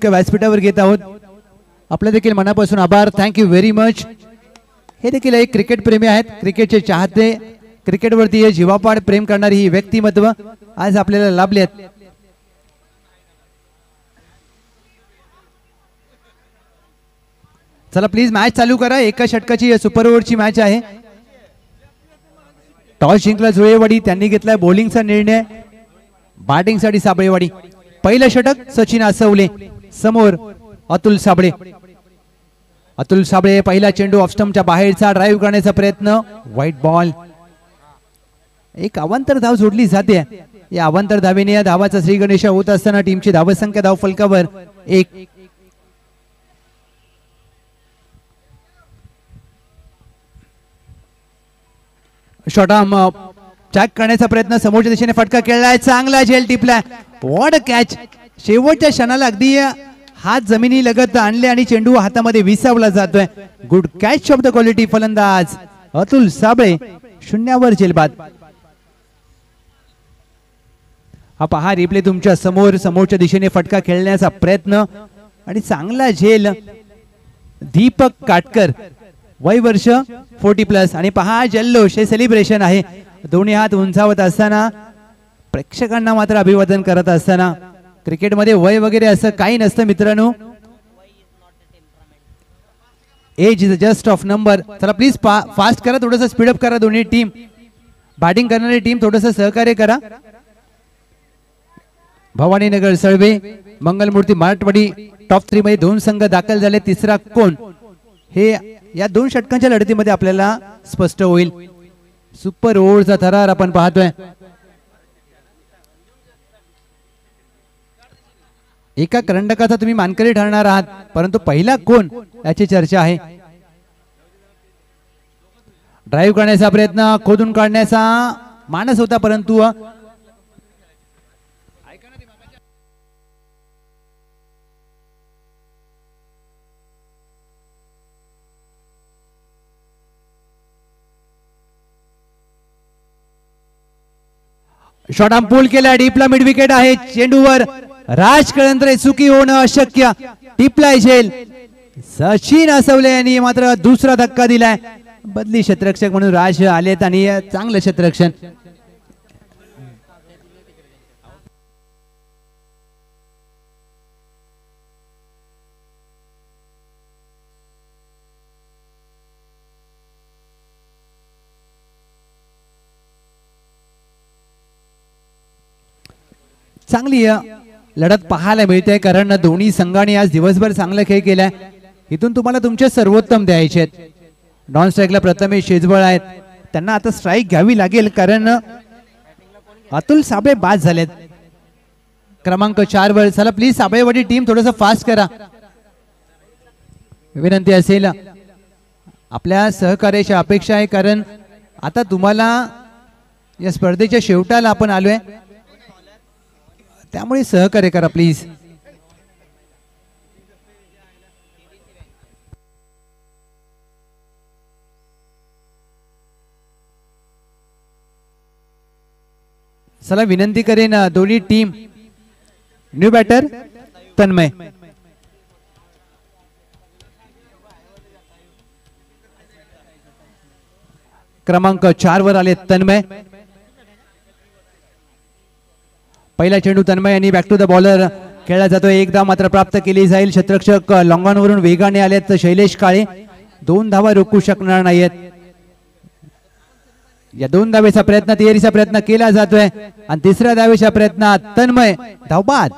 षटक व्यासपीठावर घेत आहोत. आपले देखील मनापासून आभार. Thank you very much. हे देखील एक क्रिकेट प्रेमी आहेत, क्रिकेटचे चाहते, क्रिकेटवरती जीवापाड प्रेम करणारी ही व्यक्तिमत्व आज आपल्याला लाभले आहेत. चला प्लीज मॅच चालू करा. एका षटकाची सुपर ओव्हरची मॅच आहे. टॉस जिंकला जुळेवाडी, त्यांनी घेतलाय बॉलिंगचा निर्णय. बॅटिंगसाठी साबळेवाडी. पहिलं षटक सचिन आसवले, समोर अतुल साबळे. अतुल साबळे पहिला चेंडू ऑफ स्टंपच्या बाहेरचा, ड्राईव्ह करण्याचा प्रयत्न, व्हाईट बॉल. एक अवांतर धाव जोडली जाते. या अवांतर धावेने या धावाचा श्री गणेश होत असताना टीमची धावसंख्या धाव फलकावर 1. शॉर्ट आर्म चॅक करण्याचा प्रयत्न, समोरच्या दिशेने फटका खेळलाय, चांगला झेल टिपलाय. What a catch. शेवटच्या क्षणाला अगदी हात जमिनी लगत आणले आणि चेंडू हातामध्ये विसावला जातोय. Good catch of the quality फलंदाज अतुल साबळे. शून्यावर झेलबाद. हा पहा रिप्ले तुमच्या समोर. समोरच्या दिशेने फटका खेळण्याचा प्रयत्न आणि चांगला झेल. दीपक काटकर, वय वर्ष 40+. आणि पहा जल्लोष, हे सेलिब्रेशन आहे. दोन्ही हात उंचावत असताना प्रेक्षकांना मात्र अभिवादन करत असताना. क्रिकेटमध्ये वय वगैरे असं काही नसतं मित्रांनो. Age is just of number. चला प्लीज फास्ट करा, थोडंसं स्पीडअप करा. दोन्ही टीम, बॅटिंग करणारी टीम थोडंसं सहकार्य करा. भवानीनगर सळवे, मंगलमूर्ती मराठवाडी टॉप 3 मध्ये 2 संघ दाखल झाले. तिसरा कोण हे या 2 षटकांच्या लढतीमध्ये आपल्याला स्पष्ट होईल. सुपर ओव्हरचा थरार आपण पाहतोय. एका करंडकाचा तुम्ही मानकरी ठरणार आहात, परंतु पहिला कोण याची चर्चा आहे. ड्राईव्ह करण्याचा प्रयत्न, खोदून काढण्याचा मानस होता, परंतु शॉर्ट आर्म पूल केला. डीपला मिड विकेट आहे. चेंडूवर राज कळंत्रे, चुकी होणं अशक्य. टिपलाय झेल. सचिन आसवले यांनी मात्र दुसरा धक्का दिलाय. बदली क्षेत्ररक्षक म्हणून राज आलेत आणि चांगलं क्षेत्ररक्षण. चांगली लढत पाहायला मिळते, कारण दोन्ही संघांनी आज दिवसभर चांगला खेळ केलाय. इथून तुम्हाला तुमचे सर्वोत्तम द्यायचे आहेत. नॉन स्ट्राईकला प्रथमेश शेजवळ आहेत, त्यांना आता स्ट्राईक घ्यावी लागेल, कारण अतुल साबळे बाद झालेत. क्रमांक 4 वर. चला प्लीज साबळेवाडी टीम थोडंसं फास्ट करा. विनंती असेल, आपल्या सहकार्याची अपेक्षा आहे, कारण आता तुम्हाला या स्पर्धेच्या शेवटाला आपण आलोय, त्यामुळे सहकार्य करा प्लीज. चला विनंती करेन दोन्ही टीम. New batter Tanmay. क्रमांक 4 वर आले तन्मय. पहिला चेंडू तन्मय यांनी बॅक टू द बॉलर खेळला जातोय. एकदा मात्र प्राप्त केली जाईल. क्षेत्ररक्षक लॉंगॉनवरून वेगाने आलेत शैलेश काळे. 2 धावा रोखू शकणार नाहीत. या 2 धावेचा प्रयत्न, तिहेरीचा प्रयत्न केला जातोय आणि तिसऱ्या धावेच्या प्रयत्नात तन्मय धावबाद.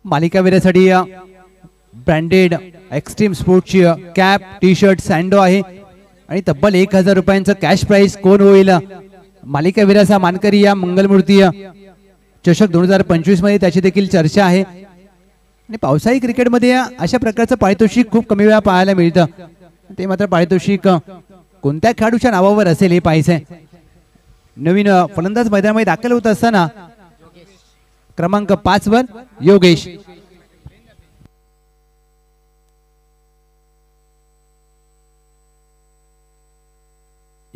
मालिकावीरासाठी ब्रँडेड एक्स्ट्रीम स्पोर्टची कॅप, टी शर्ट, सँडो आहे आणि तब्बल 1000 रुपयांचं कॅश प्राइस. कोण होईल मालिकावीराचा मानकरी या मंगलमूर्ती चषक 2025 मध्ये, त्याची देखील चर्चा आहे. आणि पावसाळी क्रिकेटमध्ये अशा प्रकारचं पारितोषिक खूप कमी वेळा पाहायला मिळतं. ते मात्र पारितोषिक कोणत्या खेळाडूच्या नावावर असेल हे पाहायचंय. नवीन फलंदाज मैदानामध्ये दाखल होत असताना क्रमांक 5 वर योगेश.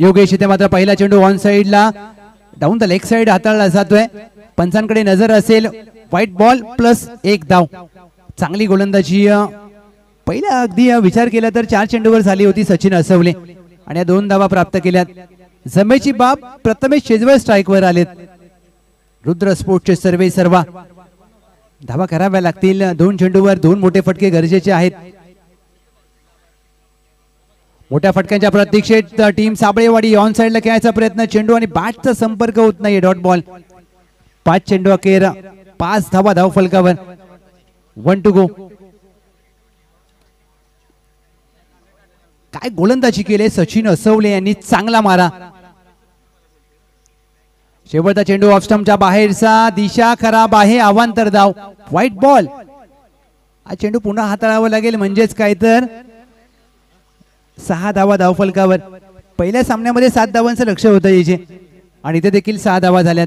योगेश इथे मात्र पहिला चेंडू ऑन साइडला डाऊन द लेग साइड हाताळला जातोय. पंचांकडे नजर असेल. व्हाईट बॉल प्लस 1 धाव. चांगली गोलंदाजी पहिला अगदी विचार केला तर 4 चेंडूवर झाली होती सचिन असवले आणि या 2 धावा प्राप्त केल्यात. जमेची बाब प्रथमेश शेजवळ स्ट्राईकवर आलेत. रुद्र स्पोर्ट्सचे सर्वा धावा कराव्या लागतील. 2 चेंडूवर 2 मोठे फटके गरजेचे आहेत. मोठ्या फटक्यांच्या प्रतीक्षेत टीम साबळेवाडी ऑन साइडला खेळायचा प्रयत्न. चेंडू आणि बॅटचा संपर्क होत नाही. Dot ball. 5 चेंडू अखेर 5 धावा धाव फलकावर. 1 टू गो. काय गोलंदाजी केले सचिन असवले यांनी. चांगला मारा. शेवटचा चेंडू ऑफ स्टंपच्या बाहेरचा. दिशा खराब आहे. अवांतर धाव. White ball. हा चेंडू पुन्हा हाताळावा लागेल म्हणजेच काय तर 6 धावा धाव फलकावर. पहिल्या सामन्यामध्ये 7 धावांचं लक्ष होतं याचे आणि इथे देखील 6 धावा झाल्यात.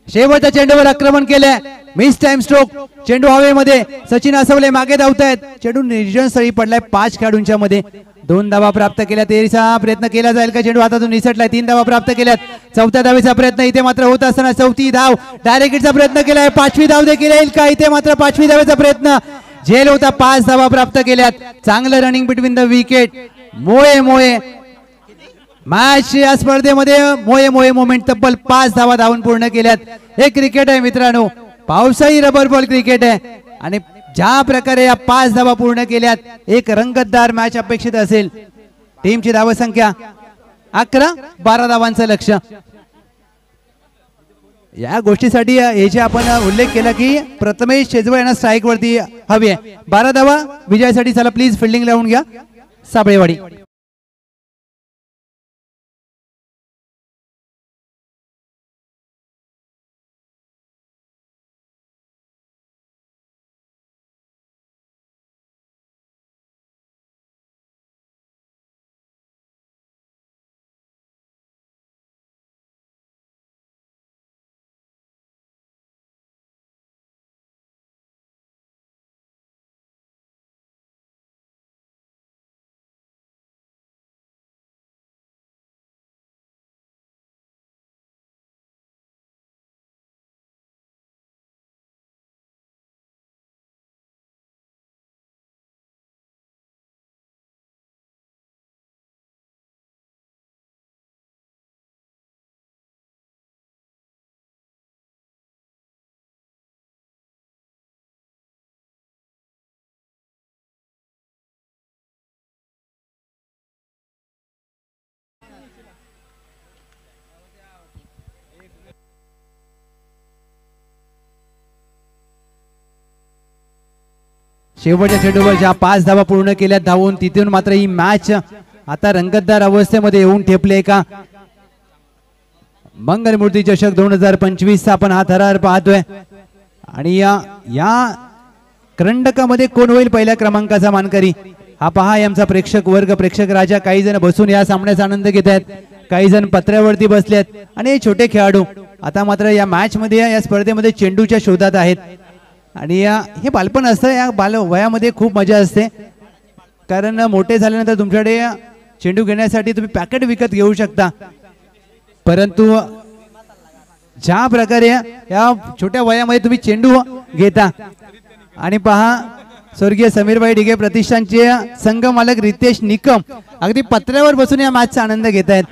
शेवटच्या चेंडूवर आक्रमण केलंय. Miss time stroke. चेंडू हवेमध्ये. सचिन असवले मागे धावतायत. चेंडू निर्जन स्थळी पडलाय 5 खेळाडूंच्या मध्ये. 2 धावा प्राप्त केल्या. 13चा प्रयत्न केला जाईल का. चेंडू हातातून निसटलाय. 3 धावा प्राप्त केल्यात. 4थ्या धावेचा प्रयत्न इथे मात्र होत असताना 4थी धाव. डायरेक्ट हिटचा प्रयत्न केलाय. 5वी धाव देखील येईल का. इथे मात्र 5वी धावेचा प्रयत्न झेल होता. 5 धावा प्राप्त केल्यात. चांगलं रनिंग बिटवीन द विकेट. मोये मॅच या स्पर्धेमध्ये मोये मोमेंट तब्बल 5 धावा धावून पूर्ण केल्यात. हे क्रिकेट आहे मित्रांनो. पावसाळी रबर बॉल क्रिकेट आहे आणि ज्या प्रकारे या 5 धावा पूर्ण केल्यात एक रंगतदार मॅच अपेक्षित असेल. टीमची धावसंख्या 11. 12 धावांचं लक्ष. या गोष्टीसाठी हे जे आपण उल्लेख केला की प्रथमेश शेजवळ यांना स्ट्राईक वरती हवी आहे. 12 धावा विजयासाठी. चला प्लीज फिल्डिंग लावून घ्या साबळेवाडी. शेवटच्या चेंडूवर ज्या 5 धावा पूर्ण केल्या धावून तिथून मात्र ही मॅच आता रंगतदार अवस्थेमध्ये येऊन ठेपले का. मंगलमूर्ती चषक 2025 चा आपण हा थरार पाहतोय आणि या करंडकामध्ये कोण होईल पहिल्या क्रमांकाचा मानकरी हा पहा. आमचा प्रेक्षक वर्ग, प्रेक्षक राजा. काही जण बसून या सामन्याचा आनंद घेत आहेत, काही जण पत्र्यावरती बसलेत आणि छोटे खेळाडू आता मात्र या मॅच मध्ये या स्पर्धेमध्ये चेंडूच्या शोधात आहेत. आणि हे बालपण असतं. या वयामध्ये खूप मजा असते कारण मोठे झाल्यानंतर तुमच्याकडे चेंडू घेण्यासाठी तुम्ही पॅकेट विकत घेऊ शकता, परंतु ज्या प्रकारे या छोट्या वयामध्ये तुम्ही चेंडू घेता आणि पहा स्वर्गीय समीरभाई डिगे प्रतिष्ठानचे संघ मालक रितेश निकम अगदी पत्र्यावर बसून या मॅचचा आनंद घेत आहेत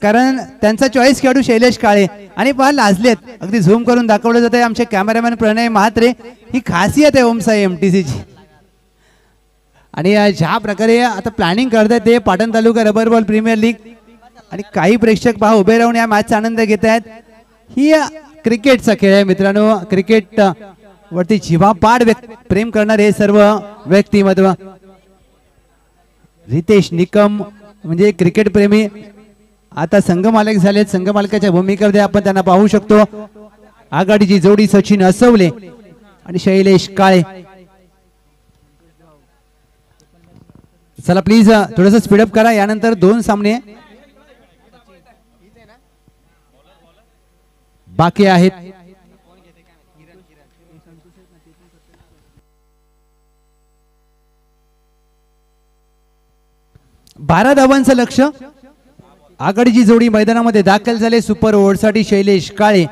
कारण त्यांचा चॉईस खेळाडू शैलेश काळे आणि पहा लाजलेत. अगदी झूम करून दाखवलं जात आहे. आमचे कॅमेरामॅन प्रणय महात्रे. ही खासियत आहे ओमसाई एमटीसीची. आणि ज्या प्रकारे आता प्लॅनिंग करतायत ते पाटण तालुका रबर बॉल प्रीमियर लीग आणि काही प्रेक्षक पहा उभे राहून या मॅचचा आनंद घेत आहेत. ही क्रिकेटचा खेळ आहे मित्रांनो. क्रिकेट वरती जीवापाड प्रेम करणारे हे सर्व व्यक्तिमत्व. रितेश निकम म्हणजे क्रिकेट प्रेमी आता संघ मालक झालेत. संघ मालकाच्या भूमिकेमध्ये आपण त्यांना पाहू शकतो. आघाडीची जोडी सचिन असवले आणि शैलेश काळे. चला प्लीज थोडंसं स्पीडअप करा. यानंतर 2 सामने बाकी आहेत. 12 धावांचं लक्ष. आघाडीची जोडी मैदानामध्ये दाखल झाले. सुपर ओव्हरसाठी शैलेश काळे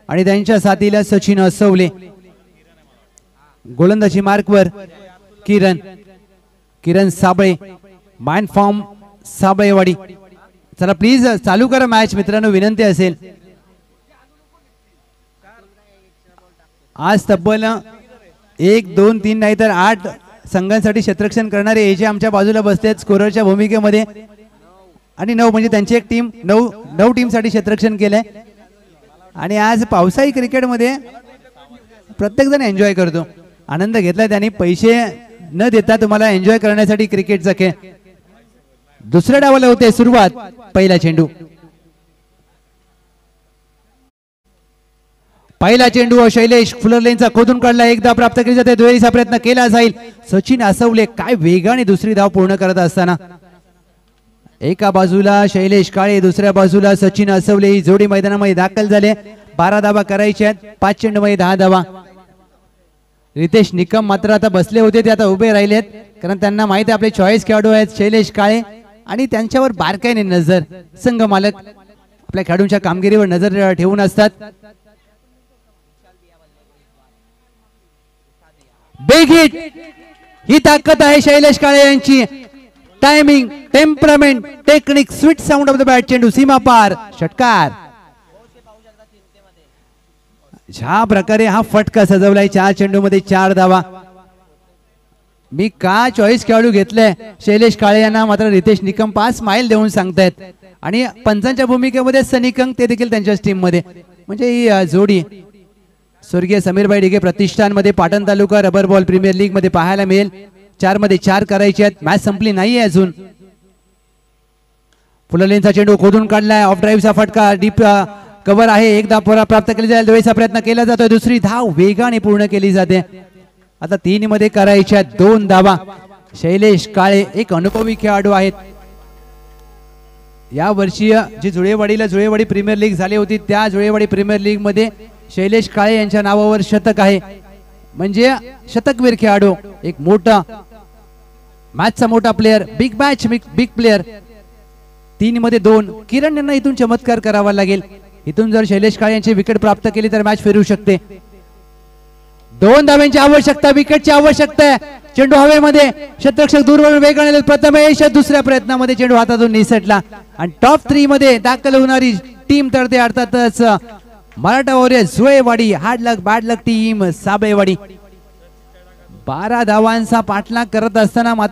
आणि त्यांच्या साथीला सचिन असवले. गोलंदाजी मार्कवर किरण साबळे, माइंड फॉर्म साबळेवाडी. चला प्लीज चालू करा मॅच मित्रांनो, विनंती असेल. आज तब्बल 1 2 3 नाही तर 8 संघांसाठी क्षेत्ररक्षण करणारे एजे आमच्या बाजूला बसलेत स्कोररच्या भूमिकेमध्ये. आणि 9 म्हणजे त्यांची एक टीम 9 टीमसाठी क्षेत्ररक्षण केलंय. आणि आज पावसाळी क्रिकेटमध्ये प्रत्येक जण एन्जॉय करतो, आनंद घेतलाय त्यांनी. पैसे न देता तुम्हाला एन्जॉय करण्यासाठी क्रिकेटचा खेळ. दुसऱ्या डावाला होते सुरुवात. पहिला चेंडू शैलेश फुलरलेनचा खोदून काढला. एकदा प्राप्त केली जाते. दुहेरीचा प्रयत्न केला जाईल. सचिन असवले काय वेगाने दुसरी धाव पूर्ण करत असताना एका बाजूला शैलेश काळे, दुसऱ्या बाजूला सचिन असवले ही जोडी मैदानामध्ये दाखल झाले. 12 धावा करायच्या आहेत. 5 चेंडूमध्ये 10 धावा. रितेश निकम मात्र आता बसले होते, ते आता उभे राहिलेत, कारण त्यांना माहिती आहे आपले चॉईस खेळाडू आहेत शैलेश काळे आणि त्यांच्यावर बारकाईने नजर संघ मालक आपल्या खेळाडूंच्या कामगिरीवर नजर ठेवून असतात. बिग हिट ही ताकद आहे शैलेश काळे यांची. Timing, temperament, technique, sweet sound of the bat. चेंडू सीमा पार, षटकार. ज्या प्रकारे हा फटका सजवलाय 4 चेंडूमध्ये 4 धावा. मी का चॉईस खेळाडू घेतलाय शैलेश काळे यांना मात्र रितेश निकम 5 माईल देऊन सांगतायत. आणि पंचांच्या भूमिकेमध्ये सनिकंग ते देखील त्यांच्याच टीम मध्ये. म्हणजे ही जोडी स्वर्गीय समीरभाई डिगे प्रतिष्ठानमध्ये पाटण तालुका रबर बॉल प्रीमियर लीग मध्ये पाहायला मिळेल. 4 मध्ये 4 करायचे आहेत. मॅच संपली नाहीये अजून. फुलरलेनचा चेंडू खोदून काढलाय. ऑफ ड्राईव्हचा फटका डीप कव्हर आहे. एकदा प्राप्त केली जाईल. दुहेरीचा प्रयत्न केला जातोय. दुसरी धाव वेगाने पूर्ण केली जाते. आता 3 मध्ये करायच्या 2 धावा. शैलेश काळे एक अनुभवी खेळाडू आहेत. या वर्षी जी जुळेवाडी प्रीमियर लीग झाली होती त्या जुळेवाडी प्रीमियर लीग मध्ये शैलेश काळे यांच्या नावावर शतक आहे. म्हणजे शतकवीर खेळाडू, एक मोठा मॅचचा मोठा player, big match big player. 3 मध्ये 2. किरण यांना इथून चमत्कार करावा लागेल. इथून जर शैलेश काळे यांची विकेट प्राप्त केली तर मॅच फिरू शकते. 2 धाव्यांची आवश्यकता, विकेटची आवश्यकता आहे. चेंडू हवेमध्ये, क्षेत्ररक्षक दूरवरून वेगाने प्रथमेश दुसऱ्या प्रयत्नामध्ये चेंडू हातातून निसटला. आणि टॉप 3 मध्ये दाखल होणारी टीम तर ते अर्थातच मराठा वॉरियर्स जुळेवाडी. हार्ड लक बॅड लक टीम साबळेवाडी. 12 धावांचा पाठलाग करत असताना मात्र